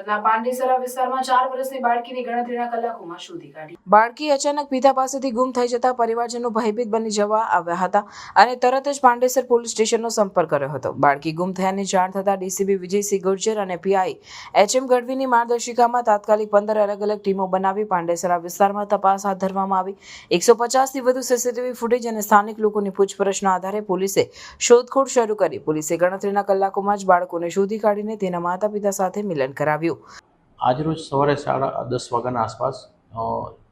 સુરતના પાંડેસરા વિસ્તારમાં 4 વર્ષની બાળકીની ગણતરીના કલાકોમાં શોધી કાઢી. બાળકી અચાનક પિતા પાસેથી ગુમ થઈ જતા પરિવારજનો ભયભીત બની જવા આવ્યા હતા અને તરત જ પાંડેસર પોલીસ સ્ટેશનનો સંપર્ક કર્યો હતો. બાળકી ગુમ થયાની જાણ થતાં ડીસીપી વિજયસિંહ ગુર્જર અને પીઆઈ એચએમ ગઢવીની માર્ગદર્શિકામાં તાત્કાલિક 15 અલગ અલગ ટીમો બનાવી પાંડેસરા વિસ્તારમાં તપાસ હાથ ધરવામાં આવી. 150થી વધુ સીસીટીવી ફૂટેજ અને સ્થાનિક લોકોની પૂછપરછના આધારે પોલીસે શોધખોળ શરૂ કરી. પોલીસે ગણતરીના કલાકોમાં જ બાળકોને શોધી કાઢીને તેના માતા પિતા સાથે મિલન કરાવ્યું. આજરોજ સવારે 10:30 વાગ્યાના આસપાસ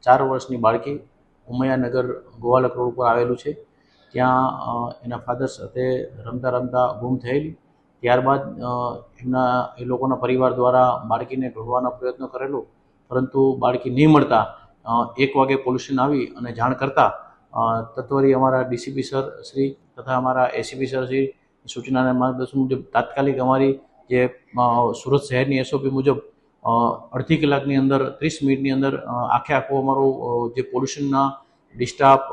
4 વર્ષની બાળકી ઉમૈયાનગર ગોવાલક રોડ પર આવેલું છે. ત્યાં એના ફાધર સાથે રમતા રમતા ગુમ થયેલી. ત્યારબાદ એ લોકોના પરિવાર દ્વારા બાળકીને ઢૂંઢવાનો પ્રયત્ન કરેલો, પરંતુ બાળકી નહીં મળતા 1 વાગે પોલીસ સ્ટેશન આવી અને જાણ કરતાં તત્વરી અમારા ડીસીપી સર શ્રી તથા અમારા એસીપી સર શ્રી સૂચનાના માર્ગદર્શન મુજબ તાત્કાલિક અમારી જે સુરત શહેરની એસઓપી મુજબ અડધી કલાકની અંદર 30 મિનિટની અંદર આખું અમારું જે પોલ્યુશનના ડિસ્ટાફ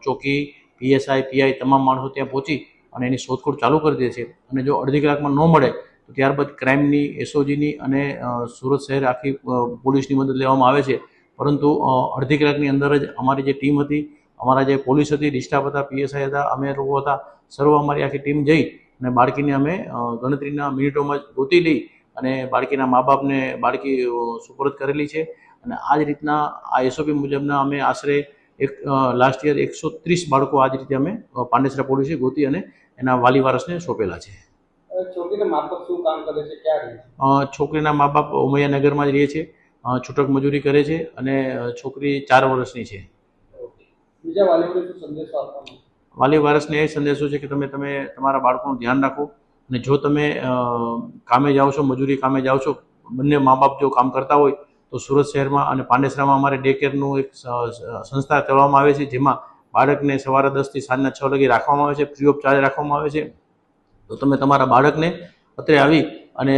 ચોકી પીએસઆઈ પીઆઈ તમામ માણસો ત્યાં પહોંચી અને એની શોધખોળ ચાલુ કરી દે છે. અને જો અડધી કલાકમાં ન મળે તો ત્યારબાદ ક્રાઇમની એસઓજીની અને સુરત શહેર આખી પોલીસની મદદ લેવામાં આવે છે. પરંતુ અડધી કલાકની અંદર જ અમારી જે ટીમ હતી, અમારા જે પોલીસ હતી, ડિસ્ટાફ હતા, પીએસઆઈ હતા, અમે લોકો હતા, સર્વ અમારી આખી ટીમ જઈ અને બાળકીને અમે ગણતરીના મિનિટોમાં જ ગોતી લઈ અને બાળકીના મા બાપને બાળકી સુપરત કરેલી છે. અને આ જ રીતના આ એસઓપી મુજબના અમે આશરે લાસ્ટ યર 130 બાળકો આ જ રીતે અમે પાંડેસરા પોલીસે ગોતી અને એના વાલી વારસને સોંપેલા છે. છોકરીના મા બાપ શું કામ કરે છે, ક્યાં રહે છે? છોકરીના મા બાપ ઉમૈયાનગરમાં જ રહે છે, છૂટક મજૂરી કરે છે અને છોકરી 4 વર્ષની છે. બીજા વાલીઓને શું સંદેશો આપવાનો? વાલી વારસને એ સંદેશો છે કે તમે તમારા બાળકોનું ધ્યાન રાખો અને જો તમે કામે જાઓ છો, મજૂરી કામે જાઓ છો, બંને મા બાપ જો કામ કરતા હોય તો સુરત શહેરમાં અને પાંડેસરામાં અમારે ડે કેરનું એક સંસ્થા કરવામાં આવે છે, જેમાં બાળકને સવારે 10 થી સાંજના 6 વાગે રાખવામાં આવે છે, ફ્રી ઓફ ચાર્જ રાખવામાં આવે છે. તો તમે તમારા બાળકને અત્રે આવી અને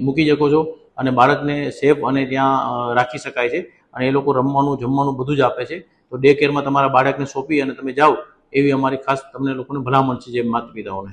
મૂકી શકો છો અને બાળકને સેફ અને ત્યાં રાખી શકાય છે. અને એ લોકો રમવાનું જમવાનું બધું જ આપે છે. તો ડે કેરમાં તમારા બાળકને સોંપી અને તમે જાઓ એવી અમારી ખાસ તમને લોકોને ભલામણ છે, જે માતા પિતાઓને.